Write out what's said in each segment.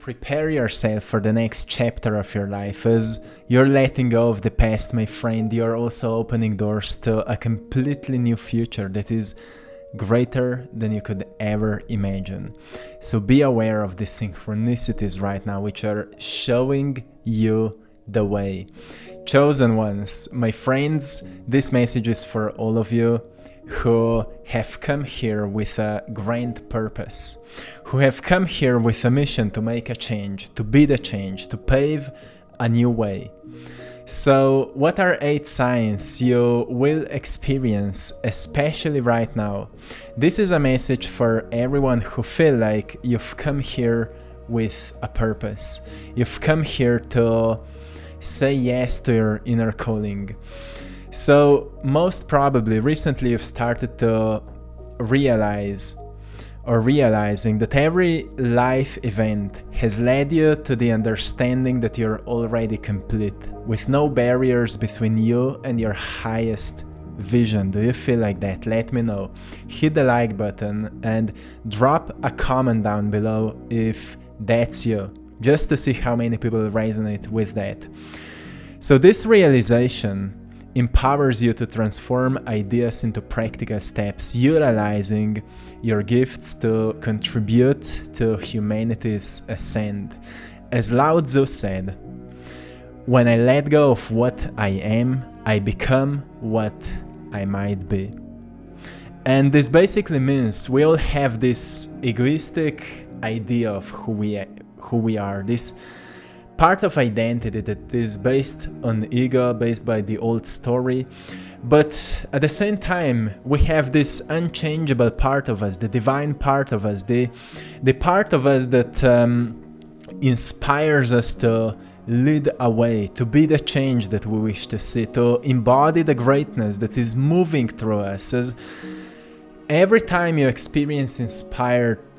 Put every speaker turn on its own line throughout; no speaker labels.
Prepare yourself for the next chapter of your life. As you're letting go of the past, my friend, you're also opening doors to a completely new future that is greater than you could ever imagine. So be aware of the synchronicities right now, which are showing you the way. Chosen ones, my friends, this message is for all of you who have come here with a grand purpose, who have come here with a mission to make a change, to be the change, to pave a new way. So what are 8 signs you will experience, especially right now? This is a message for everyone who feel like you've come here with a purpose. You've come here to say yes to your inner calling. So most probably recently you've started to realizing that every life event has led you to the understanding that you're already complete, with no barriers between you and your highest vision. Do you feel like that? Let me know. Hit the like button and drop a comment down below if that's you, just to see how many people resonate with that. So this realization empowers you to transform ideas into practical steps, utilizing your gifts to contribute to humanity's ascent. As Lao Tzu said, "When I let go of what I am, I become what I might be." And this basically means we all have this egoistic idea of who we are, this part of identity that is based on ego, based by the old story. But at the same time, we have this unchangeable part of us, the divine part of us, the part of us that inspires us to lead a way, to be the change that we wish to see, to embody the greatness that is moving through us. As every time you experience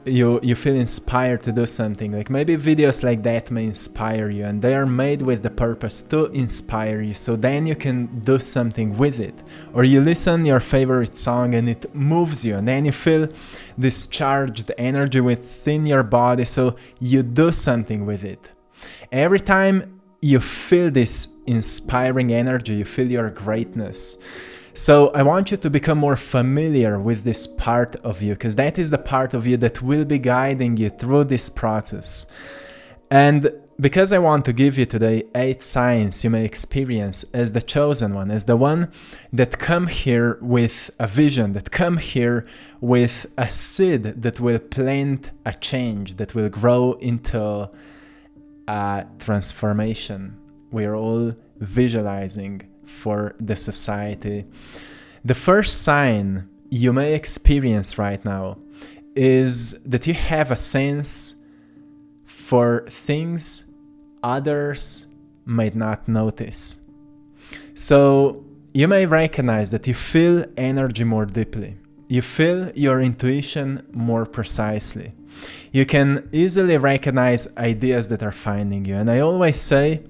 you feel inspired to do something, like maybe videos like that may inspire you, and they are made with the purpose to inspire you, so then you can do something with it. Or you listen your favorite song and it moves you, and then you feel this charged energy within your body, so you do something with it. Every time you feel this inspiring energy, you feel your greatness. So I want you to become more familiar with this part of you, because that is the part of you that will be guiding you through this process. And because I want to give you today 8 signs you may experience as the chosen one, as the one that come here with a vision, that come here with a seed that will plant a change, that will grow into a transformation we're all visualizing for the society. The first sign you may experience right now is that you have a sense for things others might not notice. So you may recognize that you feel energy more deeply. You feel your intuition more precisely. You can easily recognize ideas that are finding you. And I always say,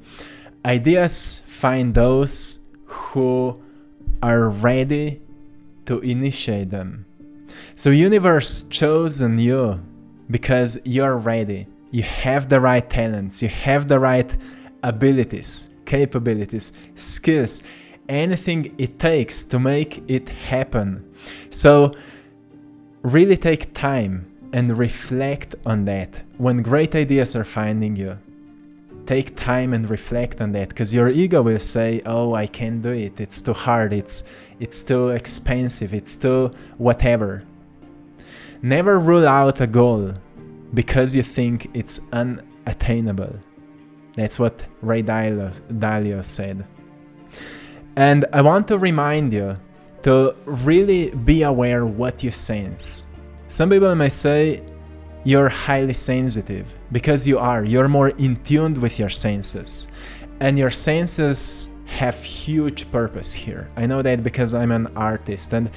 ideas find those who are ready to initiate them. So universe chosen you because you're ready. You have the right talents, you have the right abilities, capabilities, skills, anything it takes to make it happen. So really take time and reflect on that. When great ideas are finding you, take time and reflect on that, because your ego will say, oh, I can't do it, it's too hard, it's too expensive, it's too whatever. Never rule out a goal because you think it's unattainable. That's what Ray Dalio said. And I want to remind you to really be aware what you sense. Some people may say you're highly sensitive, because you are. You're more in tune with your senses. And your senses have huge purpose here. I know that because I'm an artist, and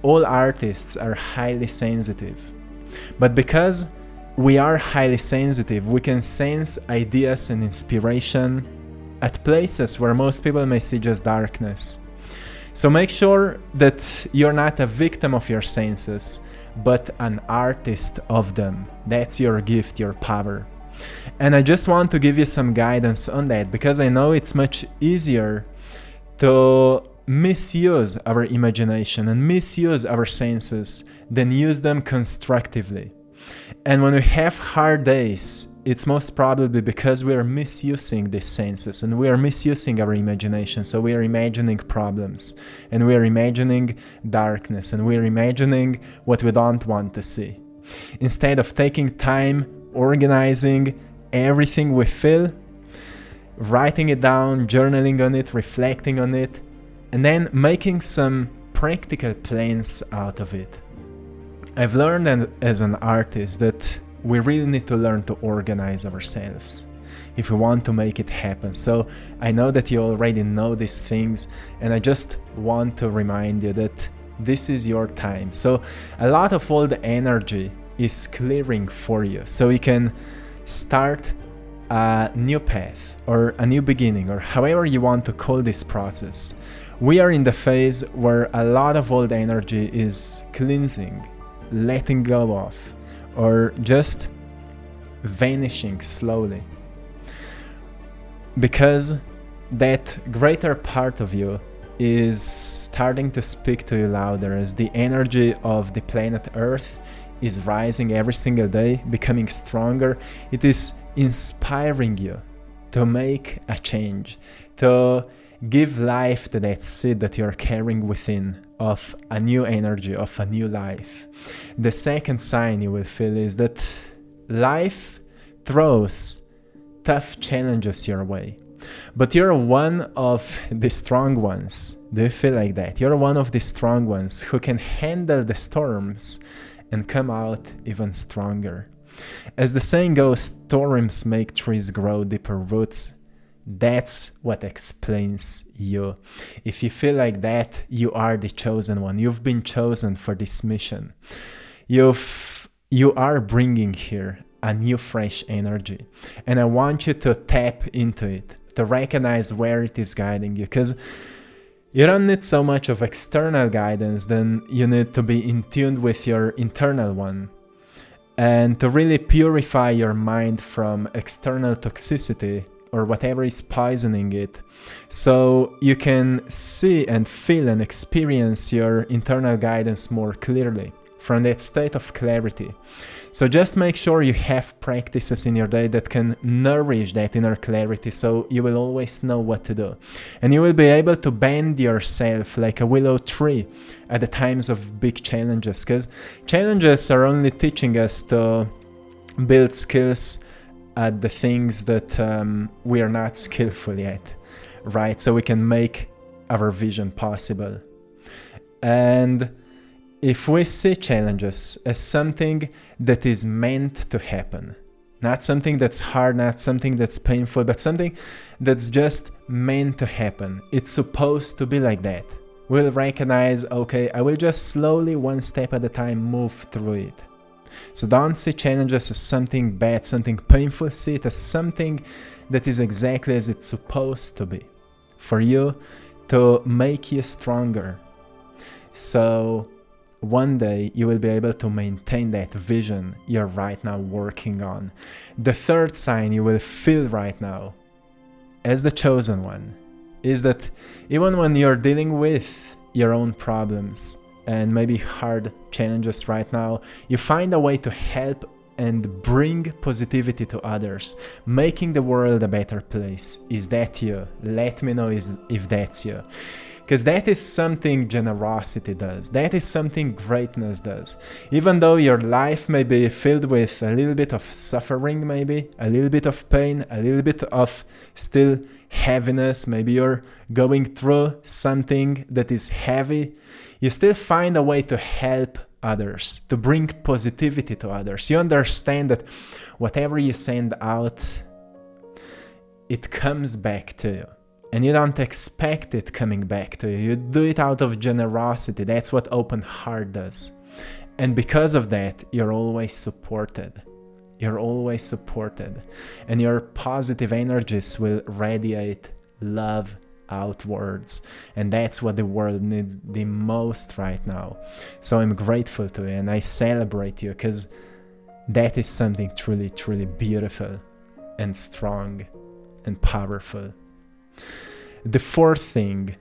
all artists are highly sensitive. But because we are highly sensitive, we can sense ideas and inspiration at places where most people may see just darkness. So make sure that you're not a victim of your senses, but an artist of them. That's your gift, your power. And I just want to give you some guidance on that, because I know it's much easier to misuse our imagination and misuse our senses than use them constructively. And when we have hard days, it's most probably because we are misusing these senses and we are misusing our imagination. So we are imagining problems and we are imagining darkness and we are imagining what we don't want to see. Instead of taking time, organizing everything we feel, writing it down, journaling on it, reflecting on it, and then making some practical plans out of it. I've learned as an artist that we really need to learn to organize ourselves if we want to make it happen. So I know that you already know these things, and I just want to remind you that this is your time. So a lot of all the energy is clearing for you, so you can start a new path or a new beginning, or however you want to call this process. We are in the phase where a lot of old energy is cleansing, letting go of, or just vanishing slowly, because that greater part of you is starting to speak to you louder as the energy of the planet Earth is rising every single day, becoming stronger. It is inspiring you to make a change, to give life to that seed that you're carrying within of a new energy, of a new life. The second sign you will feel is that life throws tough challenges your way, but you're one of the strong ones. Do you feel like that? You're one of the strong ones who can handle the storms and come out even stronger. As the saying goes, storms make trees grow deeper roots. That's what explains you. If you feel like that, you are the chosen one. You've been chosen for this mission. You are bringing here a new fresh energy. And I want you to tap into it, to recognize where it is guiding you. Because you don't need so much of external guidance, then you need to be in tune with your internal one. And to really purify your mind from external toxicity or whatever is poisoning it, so you can see and feel and experience your internal guidance more clearly from that state of clarity. So just make sure you have practices in your day that can nourish that inner clarity, so you will always know what to do. And you will be able to bend yourself like a willow tree at the times of big challenges, because challenges are only teaching us to build skills at the things that we are not skillful yet, right? So we can make our vision possible. And if we see challenges as something that is meant to happen, not something that's hard, not something that's painful, but something that's just meant to happen, it's supposed to be like that. We'll recognize, okay, I will just slowly, one step at a time, move through it. So don't see challenges as something bad, something painful. See it as something that is exactly as it's supposed to be, for you to make you stronger. So one day you will be able to maintain that vision you're right now working on. The third sign you will feel right now as the chosen one is that even when you're dealing with your own problems and maybe hard challenges right now, you find a way to help and bring positivity to others, making the world a better place. Is that you? Let me know if that's you. Because that is something generosity does. That is something greatness does. Even though your life may be filled with a little bit of suffering, maybe a little bit of pain, a little bit of still heaviness, maybe you're going through something that is heavy, you still find a way to help others, to bring positivity to others. You understand that whatever you send out, it comes back to you. And you don't expect it coming back to you. You do it out of generosity. That's what open heart does. And because of that, you're always supported. You're always supported. And your positive energies will radiate love outwards. And that's what the world needs the most right now. So I'm grateful to you and I celebrate you, because that is something truly, truly beautiful and strong and powerful. The fourth thing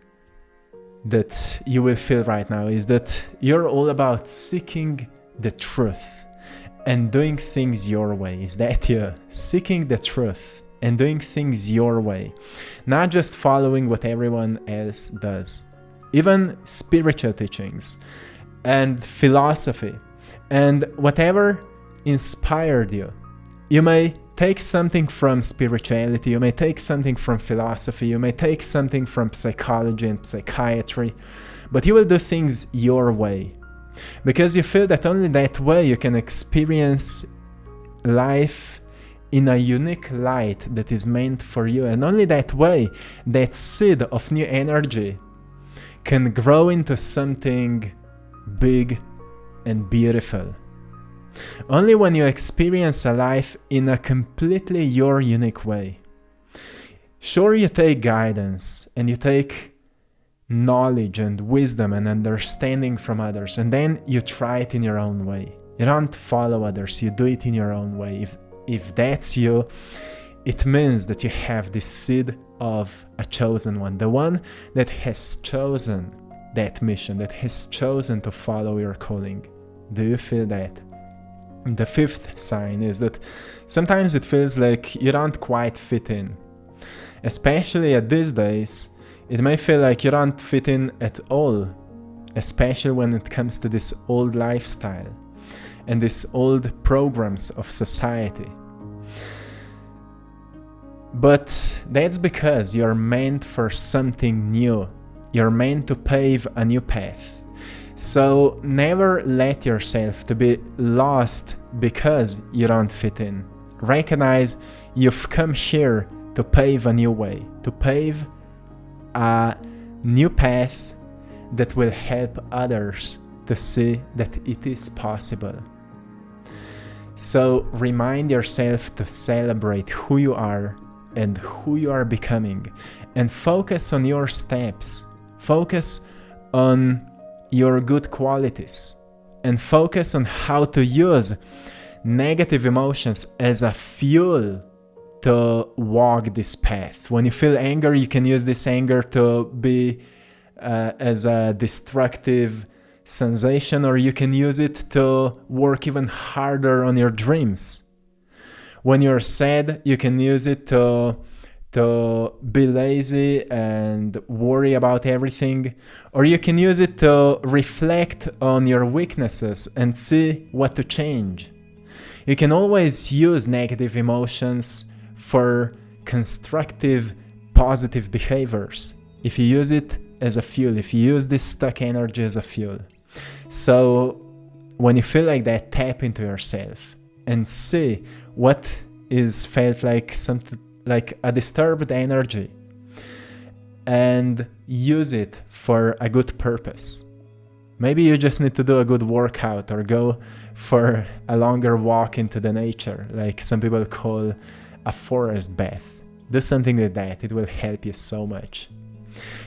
that you will feel right now is that you're all about seeking the truth and doing things your way. Is that you? Seeking the truth and doing things your way, not just following what everyone else does. Even spiritual teachings and philosophy and whatever inspired you. You may take something from spirituality, you may take something from philosophy, you may take something from psychology and psychiatry, but you will do things your way. Because you feel that only that way you can experience life in a unique light that is meant for you. And only that way, that seed of new energy can grow into something big and beautiful. Only when you experience a life in a completely your unique way. Sure, you take guidance and you take knowledge and wisdom and understanding from others, and then you try it in your own way. You don't follow others, you do it in your own way. If that's you, it means that you have the seed of a chosen one, the one that has chosen that mission, that has chosen to follow your calling. Do you feel that? The fifth sign is that sometimes it feels like you don't quite fit in. Especially at these days, it may feel like you don't fit in at all, especially when it comes to this old lifestyle and these old programs of society. But that's because you're meant for something new. You're meant to pave a new path. So never let yourself to be lost because you don't fit in. Recognize you've come here to pave a new way, to pave a new path that will help others to see that it is possible. So remind yourself to celebrate who you are and who you are becoming, and focus on your steps. Focus on your good qualities and focus on how to use negative emotions as a fuel to walk this path. When you feel anger, you can use this anger to be as a destructive sensation, or you can use it to work even harder on your dreams. When you're sad, you can use it to be lazy and worry about everything, or you can use it to reflect on your weaknesses and see what to change. You can always use negative emotions for constructive, positive behaviors if you use it as a fuel, if you use this stuck energy as a fuel. So when you feel like that, tap into yourself and see what is felt like something like a disturbed energy, and use it for a good purpose. Maybe you just need to do a good workout or go for a longer walk into the nature, like some people call a forest bath. Do something like that, it will help you so much.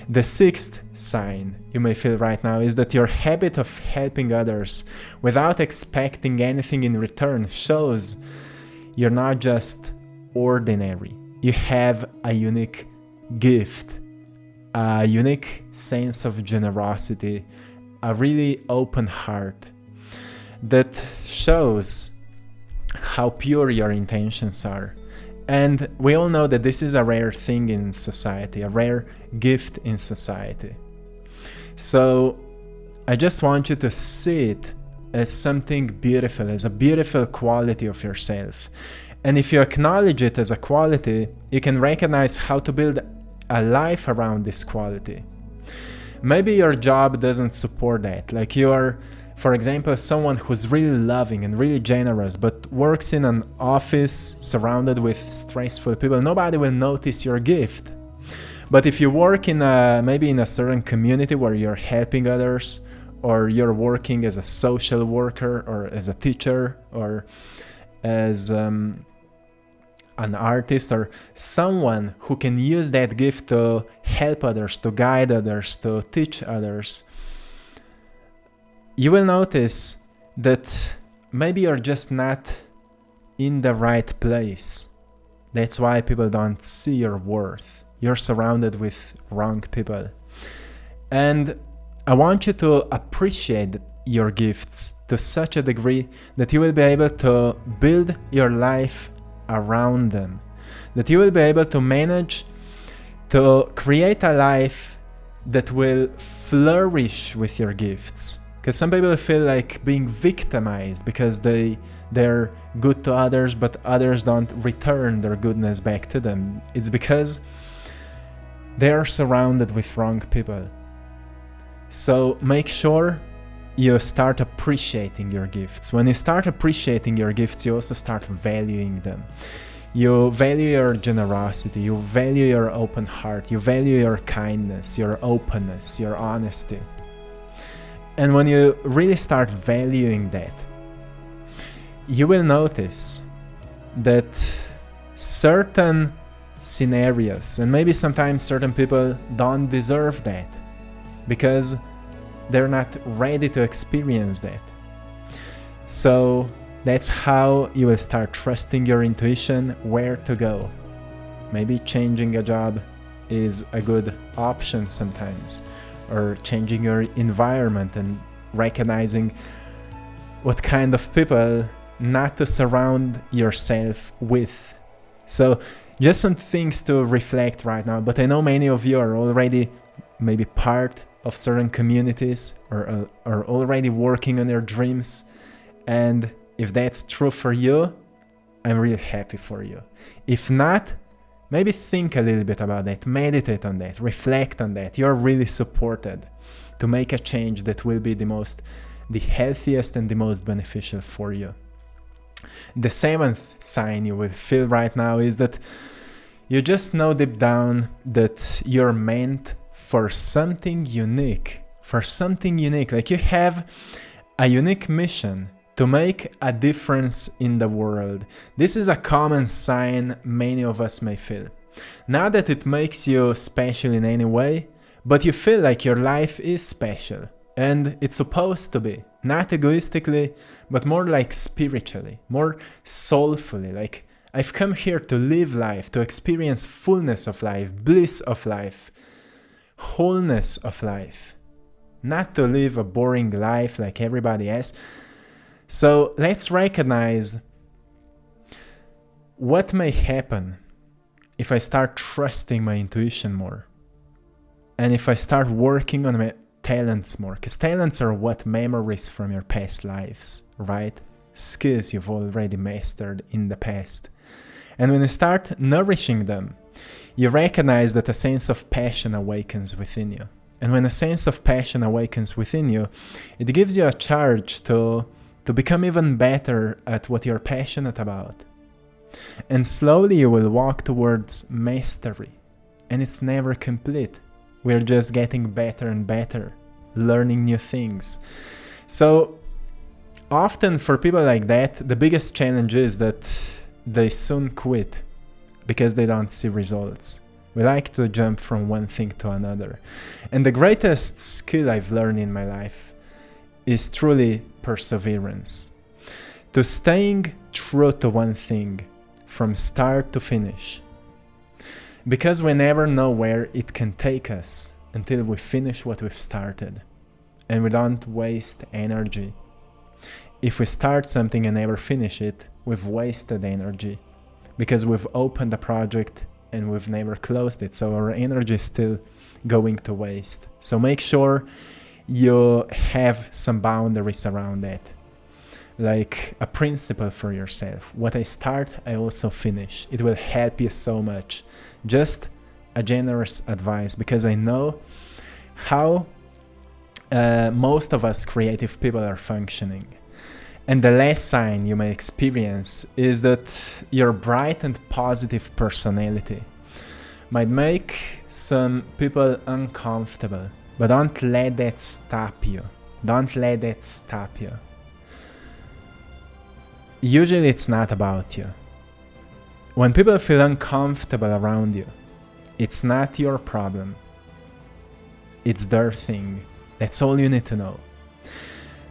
The sixth sign you may feel right now is that your habit of helping others without expecting anything in return shows you're not just ordinary. You have a unique gift, a unique sense of generosity, a really open heart that shows how pure your intentions are. And we all know that this is a rare thing in society, a rare gift in society. So I just want you to see it as something beautiful, as a beautiful quality of yourself. And if you acknowledge it as a quality, you can recognize how to build a life around this quality. Maybe your job doesn't support that. Like you are, for example, someone who's really loving and really generous, but works in an office surrounded with stressful people. Nobody will notice your gift. But if you work in maybe in a certain community where you're helping others, or you're working as a social worker, or as a teacher, or as an artist, or someone who can use that gift to help others, to guide others, to teach others, you will notice that maybe you're just not in the right place. That's why people don't see your worth. You're surrounded with wrong people. And I want you to appreciate your gifts to such a degree that you will be able to build your life around them. That you will be able to manage to create a life that will flourish with your gifts. Because some people feel like being victimized because they're good to others, but others don't return their goodness back to them. It's because they are surrounded with wrong people. So make sure you start appreciating your gifts. When you start appreciating your gifts, you also start valuing them. You value your generosity, you value your open heart, you value your kindness, your openness, your honesty. And when you really start valuing that, you will notice that certain scenarios, and maybe sometimes certain people don't deserve that because they're not ready to experience that. So that's how you will start trusting your intuition where to go. Maybe changing a job is a good option sometimes, or changing your environment and recognizing what kind of people not to surround yourself with. So just some things to reflect right now, but I know many of you are already maybe part of certain communities or are already working on your dreams. And if that's true for you, I'm really happy for you. If not, maybe think a little bit about that, meditate on that, reflect on that. You're really supported to make a change that will be the healthiest and the most beneficial for you. The seventh sign you will feel right now is that you just know deep down that you're meant for something unique, like you have a unique mission to make a difference in the world. This is a common sign many of us may feel. Not that it makes you special in any way, but you feel like your life is special, and it's supposed to be, not egoistically, but more like spiritually, more soulfully, like I've come here to live life, to experience fullness of life, bliss of life, wholeness of life, not to live a boring life like everybody else. So let's recognize what may happen if I start trusting my intuition more, and if I start working on my talents more, because talents are what memories from your past lives, right? Skills you've already mastered in the past. And when you start nourishing them, you recognize that a sense of passion awakens within you. And when a sense of passion awakens within you, it gives you a charge to become even better at what you're passionate about. And slowly you will walk towards mastery. And it's never complete. We're just getting better and better, learning new things. So often for people like that, the biggest challenge is that they soon quit because they don't see results. We like to jump from one thing to another. And the greatest skill I've learned in my life is truly perseverance. To staying true to one thing from start to finish. Because we never know where it can take us until we finish what we've started. And we don't waste energy. If we start something and never finish it, we've wasted energy. Because we've opened a project and we've never closed it. So our energy is still going to waste. So make sure you have some boundaries around that. Like a principle for yourself. What I start, I also finish. It will help you so much. Just a generous advice, because I know how most of us creative people are functioning. And the last sign you may experience is that your bright and positive personality might make some people uncomfortable, but don't let that stop you. Don't let that stop you. Usually it's not about you. When people feel uncomfortable around you, it's not your problem. It's their thing. That's all you need to know.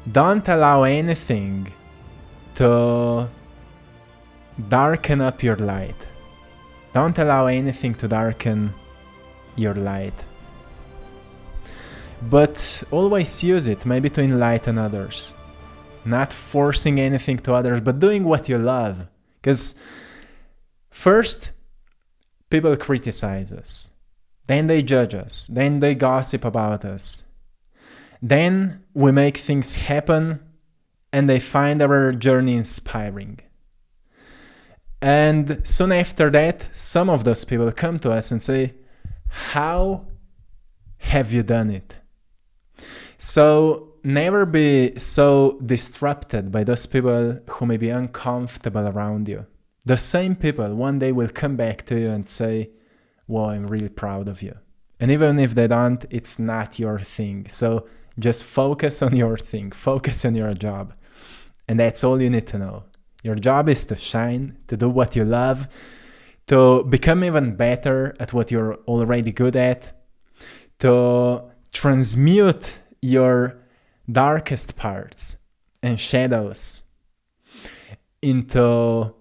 Don't allow anything to darken up your light. Don't allow anything to darken your light. But always use it, maybe to enlighten others. Not forcing anything to others, but doing what you love. Because first, people criticize us. Then they judge us. Then they gossip about us. Then we make things happen and they find our journey inspiring. And soon after that, some of those people come to us and say, how have you done it? So never be so disrupted by those people who may be uncomfortable around you. The same people one day will come back to you and say, wow, I'm really proud of you. And even if they don't, it's not your thing. So just focus on your thing, focus on your job. And that's all you need to know. Your job is to shine, to do what you love, to become even better at what you're already good at, to transmute your darkest parts and shadows into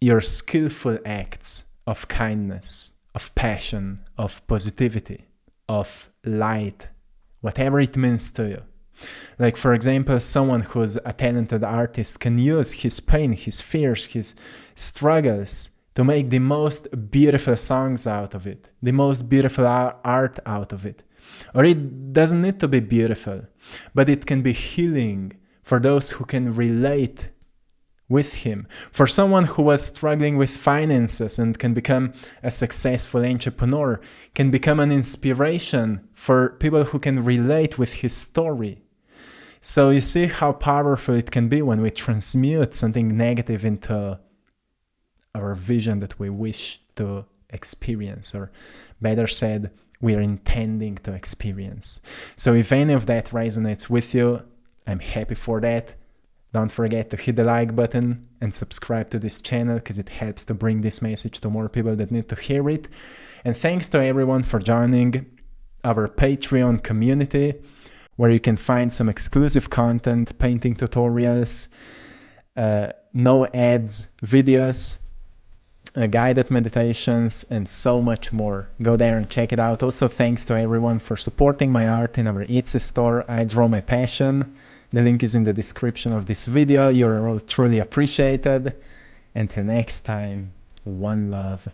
your skillful acts of kindness, of passion, of positivity, of light, whatever it means to you. Like, for example, someone who's a talented artist can use his pain, his fears, his struggles to make the most beautiful songs out of it, the most beautiful art out of it. Or it doesn't need to be beautiful, but it can be healing for those who can relate with him. For someone who was struggling with finances and can become a successful entrepreneur, can become an inspiration for people who can relate with his story. So you see how powerful it can be when we transmute something negative into our vision that we wish to experience, or better said, we are intending to experience. So if any of that resonates with you, I'm happy for that. Don't forget to hit the like button and subscribe to this channel, because it helps to bring this message to more people that need to hear it. And thanks to everyone for joining our Patreon community, where you can find some exclusive content, painting tutorials, no ads videos, guided meditations, and so much more. Go there and check it out. Also, thanks to everyone for supporting my art in our Etsy store, I Draw My Passion. The link is in the description of this video. You're all truly appreciated. Until next time, one love.